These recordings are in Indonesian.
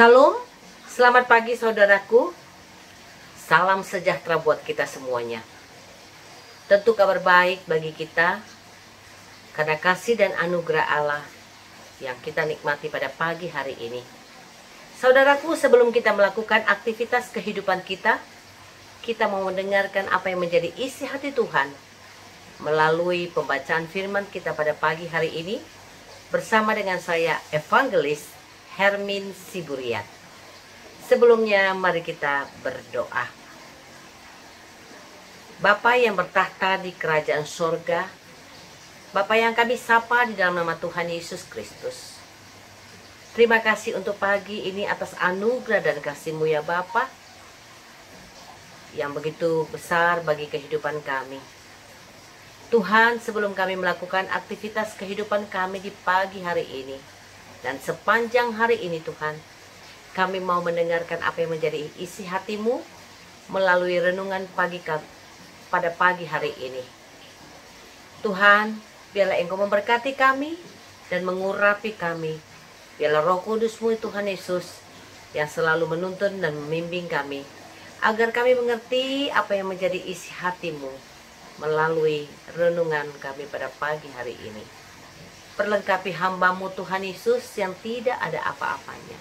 Salam, selamat pagi saudaraku. Salam sejahtera buat kita semuanya. Tentu kabar baik bagi kita karena kasih dan anugerah Allah yang kita nikmati pada pagi hari ini. Saudaraku, sebelum kita melakukan aktivitas kehidupan kita mau mendengarkan apa yang menjadi isi hati Tuhan melalui pembacaan firman kita pada pagi hari ini bersama dengan saya, Evangelis Hermin Siburiat. Sebelumnya mari kita berdoa. Bapa yang bertahta di kerajaan sorga, Bapa yang kami sapa di dalam nama Tuhan Yesus Kristus. Terima kasih untuk pagi ini atas anugerah dan kasih-Mu ya Bapa, yang begitu besar bagi kehidupan kami. Tuhan, sebelum kami melakukan aktivitas kehidupan kami di pagi hari ini, dan sepanjang hari ini Tuhan, kami mau mendengarkan apa yang menjadi isi hati-Mu melalui renungan pada pagi hari ini. Tuhan, biarlah Engkau memberkati kami dan mengurapi kami. Biarlah Roh Kudus-Mu Tuhan Yesus yang selalu menuntun dan membimbing kami, agar kami mengerti apa yang menjadi isi hati-Mu melalui renungan kami pada pagi hari ini. Perlengkapi hamba-Mu Tuhan Yesus yang tidak ada apa-apanya.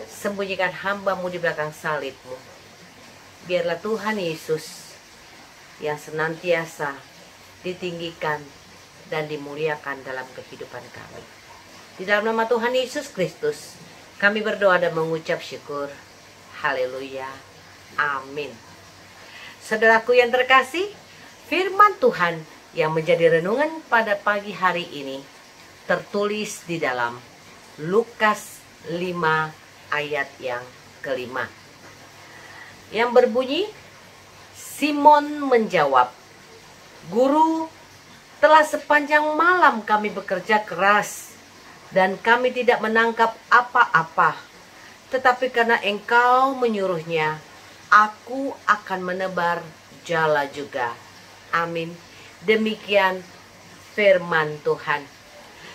Sembunyikan hamba-Mu di belakang salib-Mu. Biarlah Tuhan Yesus yang senantiasa ditinggikan dan dimuliakan dalam kehidupan kami. Di dalam nama Tuhan Yesus Kristus, kami berdoa dan mengucap syukur. Haleluya. Amin. Saudaraku yang terkasih, firman Tuhan yang menjadi renungan pada pagi hari ini tertulis di dalam Lukas 5 ayat yang kelima, yang berbunyi, Simon menjawab, "Guru, telah sepanjang malam kami bekerja keras dan kami tidak menangkap apa-apa. Tetapi karena Engkau menyuruhnya, aku akan menebar jala juga." Amin. Demikian firman Tuhan.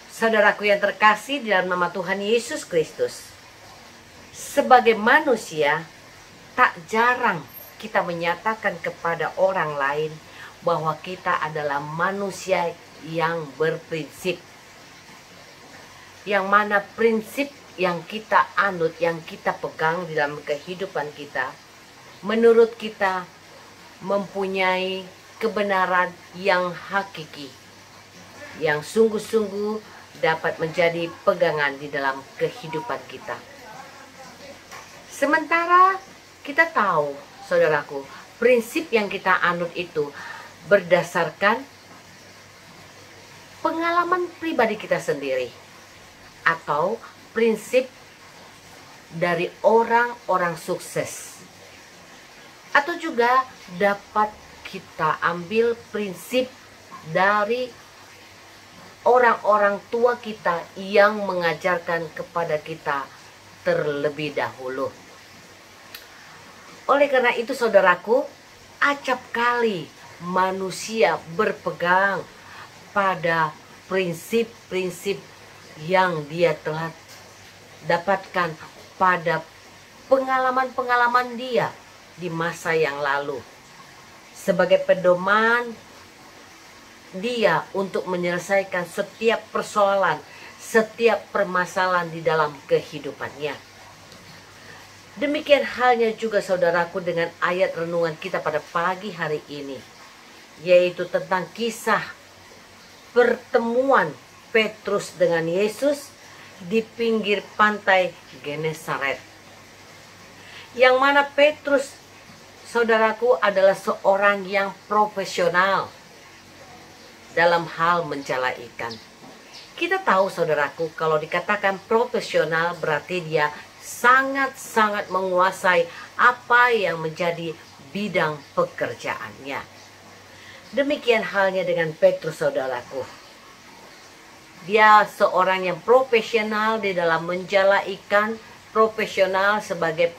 Saudaraku yang terkasih di dalam nama Tuhan Yesus Kristus, sebagai manusia, tak jarang kita menyatakan kepada orang lain bahwa kita adalah manusia yang berprinsip. Yang mana prinsip yang kita anut, yang kita pegang di dalam kehidupan kita, menurut kita mempunyai kebenaran yang hakiki, yang sungguh-sungguh dapat menjadi pegangan di dalam kehidupan kita. Sementara kita tahu, saudaraku, prinsip yang kita anut itu berdasarkan pengalaman pribadi kita sendiri, atau prinsip dari orang-orang sukses, atau juga dapat kita ambil prinsip dari orang-orang tua kita yang mengajarkan kepada kita terlebih dahulu. Oleh karena itu saudaraku, acap kali manusia berpegang pada prinsip-prinsip yang dia telah dapatkan pada pengalaman-pengalaman dia di masa yang lalu, sebagai pedoman dia untuk menyelesaikan setiap persoalan, setiap permasalahan di dalam kehidupannya. Demikian halnya juga saudaraku dengan ayat renungan kita pada pagi hari ini, yaitu tentang kisah pertemuan Petrus dengan Yesus di pinggir pantai Genesaret. Yang mana Petrus, saudaraku, adalah seorang yang profesional dalam hal menjala ikan. Kita tahu saudaraku, kalau dikatakan profesional berarti dia sangat-sangat menguasai apa yang menjadi bidang pekerjaannya. Demikian halnya dengan Petrus saudaraku. Dia seorang yang profesional di dalam menjala ikan, profesional sebagai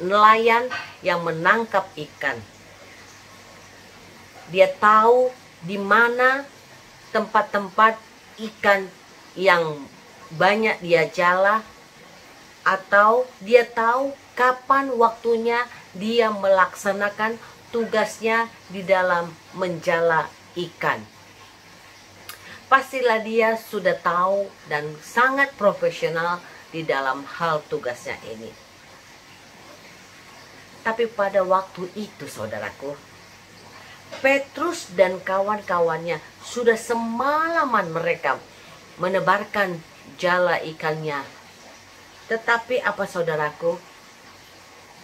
nelayan yang menangkap ikan. Dia tahu di mana tempat-tempat ikan yang banyak dia jala, atau dia tahu kapan waktunya dia melaksanakan tugasnya di dalam menjala ikan. Pastilah dia sudah tahu dan sangat profesional di dalam hal tugasnya ini. Tapi pada waktu itu, saudaraku, Petrus dan kawan-kawannya sudah semalaman mereka menebarkan jala ikannya. Tetapi apa, saudaraku?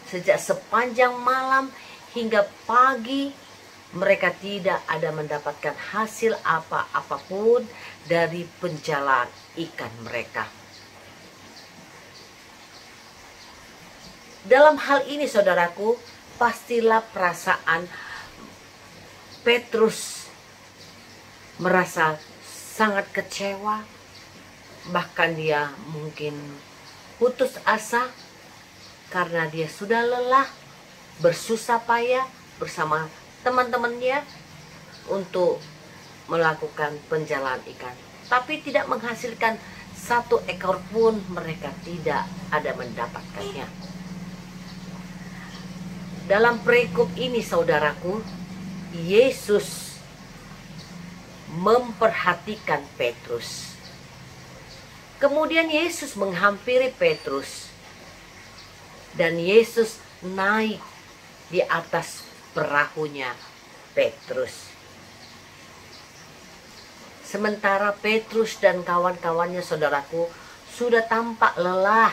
Sejak sepanjang malam hingga pagi, mereka tidak ada mendapatkan hasil apapun dari penjalaan ikan mereka. Dalam hal ini, saudaraku, pastilah perasaan Petrus merasa sangat kecewa. Bahkan dia mungkin putus asa karena dia sudah lelah, bersusah payah bersama teman-temannya untuk melakukan penjalaan ikan. Tapi tidak menghasilkan satu ekor pun, mereka tidak ada mendapatkannya. Dalam perikop ini, saudaraku, Yesus memperhatikan Petrus. Kemudian Yesus menghampiri Petrus dan Yesus naik di atas perahunya Petrus. Sementara Petrus dan kawan-kawannya, saudaraku, sudah tampak lelah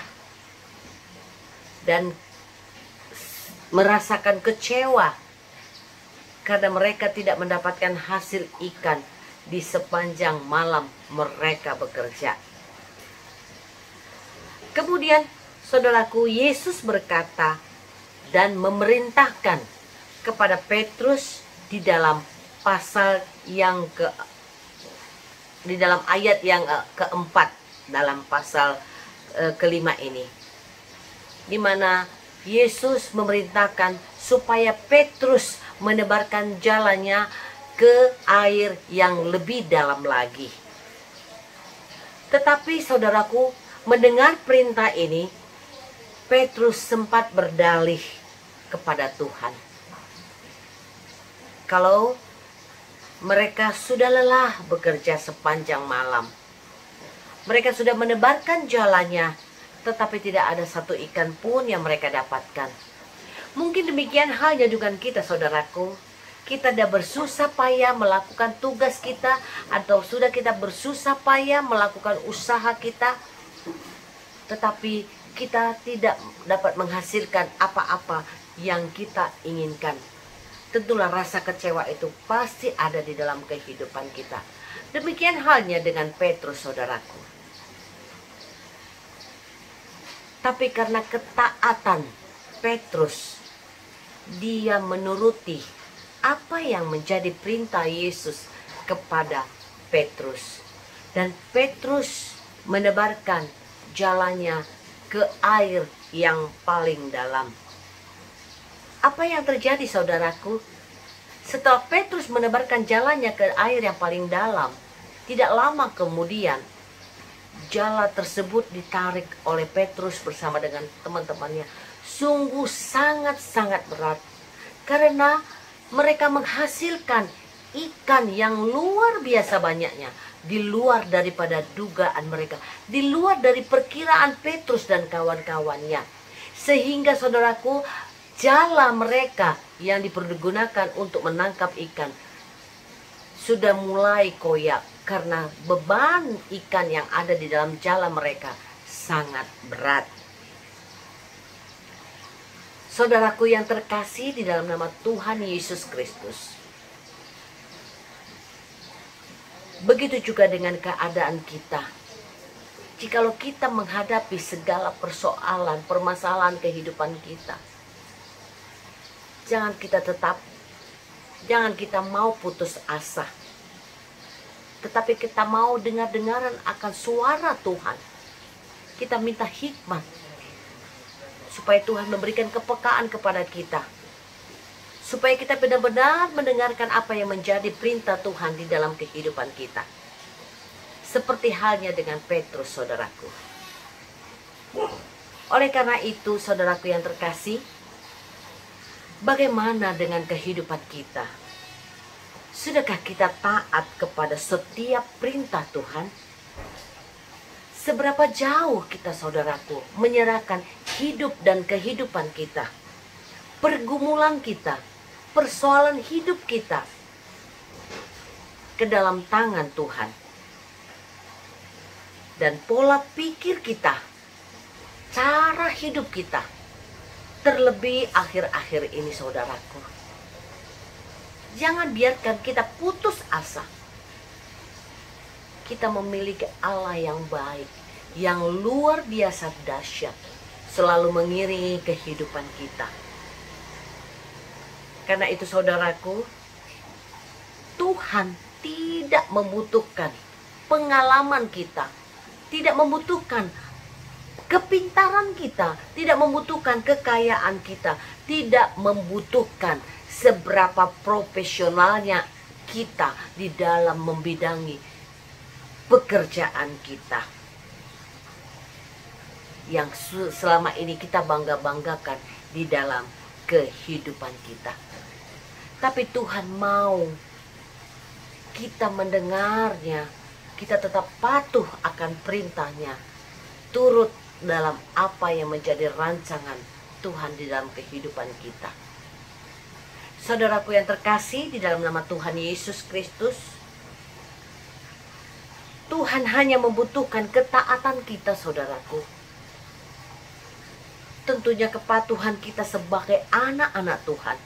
dan merasakan kecewa karena mereka tidak mendapatkan hasil ikan di sepanjang malam mereka bekerja. Kemudian, saudaraku, Yesus berkata dan memerintahkan kepada Petrus di dalam pasal yang di dalam ayat yang keempat dalam pasal kelima ini, di mana Yesus memerintahkan supaya Petrus menebarkan jalannya ke air yang lebih dalam lagi. Tetapi, saudaraku, mendengar perintah ini, Petrus sempat berdalih kepada Tuhan. Kalau mereka sudah lelah bekerja sepanjang malam, mereka sudah menebarkan jalannya, tetapi tidak ada satu ikan pun yang mereka dapatkan. Mungkin demikian halnya dengan kita, saudaraku. Kita sudah bersusah payah melakukan tugas kita, atau sudah kita bersusah payah melakukan usaha kita, tetapi kita tidak dapat menghasilkan apa-apa yang kita inginkan. Tentulah rasa kecewa itu pasti ada di dalam kehidupan kita. Demikian halnya dengan Petrus, saudaraku. Tapi karena ketaatan Petrus, dia menuruti apa yang menjadi perintah Yesus kepada Petrus. Dan Petrus menebarkan jalannya ke air yang paling dalam. Apa yang terjadi, saudaraku? Setelah Petrus menebarkan jalannya ke air yang paling dalam, tidak lama kemudian jala tersebut ditarik oleh Petrus bersama dengan teman-temannya. Sungguh sangat-sangat berat, karena mereka menghasilkan ikan yang luar biasa banyaknya, di luar daripada dugaan mereka, di luar dari perkiraan Petrus dan kawan-kawannya. Sehingga, saudaraku, jala mereka yang dipergunakan untuk menangkap ikan sudah mulai koyak karena beban ikan yang ada di dalam jala mereka sangat berat. Saudaraku yang terkasih di dalam nama Tuhan Yesus Kristus, begitu juga dengan keadaan kita. Jikalau kita menghadapi segala persoalan, permasalahan kehidupan kita, jangan kita mau putus asa. Tetapi kita mau dengar-dengaran akan suara Tuhan. Kita minta hikmat, supaya Tuhan memberikan kepekaan kepada kita, supaya kita benar-benar mendengarkan apa yang menjadi perintah Tuhan di dalam kehidupan kita. Seperti halnya dengan Petrus, saudaraku. Oleh karena itu, saudaraku yang terkasih, bagaimana dengan kehidupan kita? Sudahkah kita taat kepada setiap perintah Tuhan? Seberapa jauh kita, saudaraku, menyerahkan hidup dan kehidupan kita, pergumulan kita, persoalan hidup kita ke dalam tangan Tuhan? Dan pola pikir kita, cara hidup kita, terlebih akhir-akhir ini, saudaraku, jangan biarkan kita putus asa. Kita memiliki Allah yang baik, yang luar biasa dahsyat, selalu mengiringi kehidupan kita. Karena itu, saudaraku, Tuhan tidak membutuhkan pengalaman kita, tidak membutuhkan kepintaran kita, tidak membutuhkan kekayaan kita, tidak membutuhkan seberapa profesionalnya kita di dalam membidangi pekerjaan kita yang selama ini kita bangga-banggakan di dalam kehidupan kita. Tapi Tuhan mau kita mendengarnya, kita tetap patuh akan perintahnya, turut dalam apa yang menjadi rancangan Tuhan di dalam kehidupan kita. Saudaraku yang terkasih, di dalam nama Tuhan Yesus Kristus, Tuhan hanya membutuhkan ketaatan kita, saudaraku. Tentunya kepatuhan kita sebagai anak-anak Tuhan.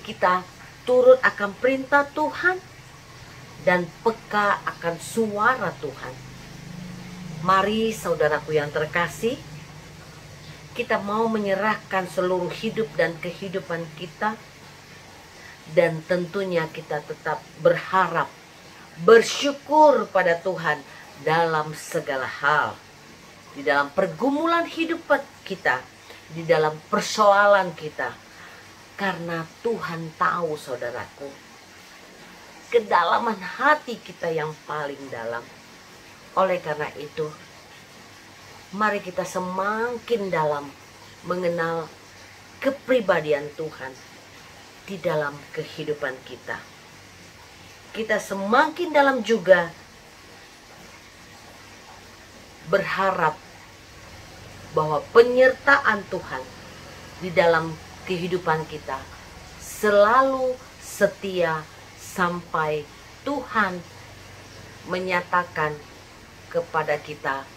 Kita turut akan perintah Tuhan dan peka akan suara Tuhan. Mari, saudaraku yang terkasih, kita mau menyerahkan seluruh hidup dan kehidupan kita, dan tentunya kita tetap berharap, bersyukur pada Tuhan dalam segala hal. Di dalam pergumulan hidup kita, di dalam persoalan kita. Karena Tuhan tahu, saudaraku, kedalaman hati kita yang paling dalam. Oleh karena itu, mari kita semakin dalam mengenal kepribadian Tuhan di dalam kehidupan kita. Kita semakin dalam juga berharap bahwa penyertaan Tuhan di dalam kehidupan kita selalu setia sampai Tuhan menyatakan kepada kita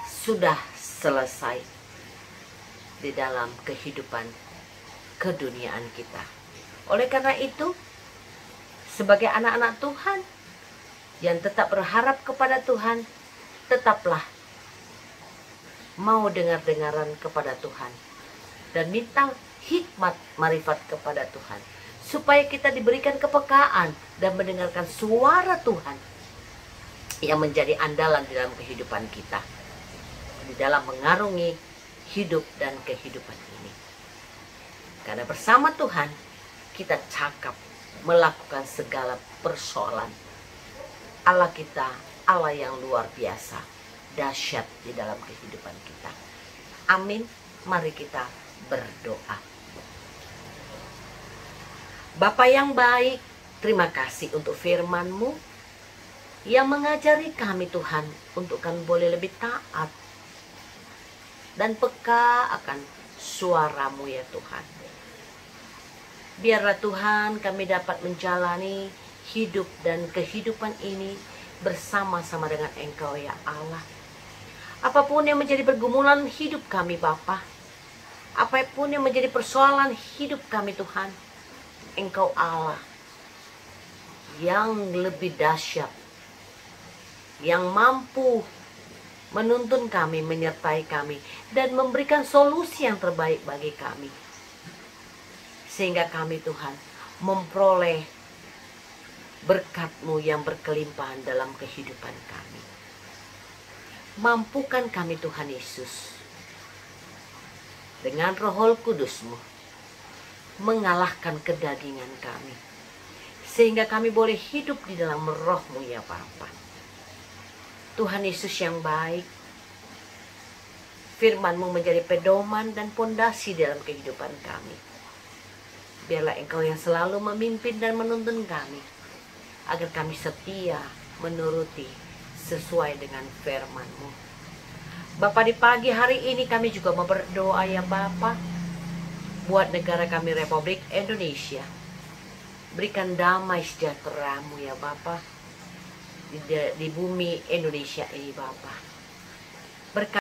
sudah selesai di dalam kehidupan keduniaan kita. Oleh karena itu, sebagai anak-anak Tuhan yang tetap berharap kepada Tuhan, tetaplah mau dengar-dengaran kepada Tuhan dan minta hikmat marifat kepada Tuhan, supaya kita diberikan kepekaan dan mendengarkan suara Tuhan yang menjadi andalan di dalam kehidupan kita, di dalam mengarungi hidup dan kehidupan ini. Karena bersama Tuhan kita cakap melakukan segala persoalan. Allah kita, Allah yang luar biasa, dahsyat di dalam kehidupan kita. Amin. Mari kita berdoa. Bapa yang baik, terima kasih untuk firman-Mu yang mengajari kami, Tuhan, untuk kami boleh lebih taat dan peka akan suara-Mu, ya Tuhan. Biarlah Tuhan kami dapat menjalani hidup dan kehidupan ini bersama-sama dengan Engkau, ya Allah. Apapun yang menjadi pergumulan hidup kami, Bapa, apapun yang menjadi persoalan hidup kami, Tuhan, Engkau Allah yang lebih dahsyat, yang mampu menuntun kami, menyertai kami, dan memberikan solusi yang terbaik bagi kami. Sehingga kami, Tuhan, memperoleh berkat-Mu yang berkelimpahan dalam kehidupan kami. Mampukan kami, Tuhan Yesus, dengan Roh Kudus-Mu mengalahkan kedagingan kami, sehingga kami boleh hidup di dalam Roh-Mu, ya Bapa. Tuhan Yesus yang baik, firman-Mu menjadi pedoman dan pondasi dalam kehidupan kami. Biarlah Engkau yang selalu memimpin dan menuntun kami, agar kami setia menuruti sesuai dengan firman-Mu. Bapa, di pagi hari ini kami juga mau berdoa ya Bapa, buat negara kami Republik Indonesia. Berikan damai sejahtera-Mu ya Bapa, di bumi Indonesia ini Bapa. Berkati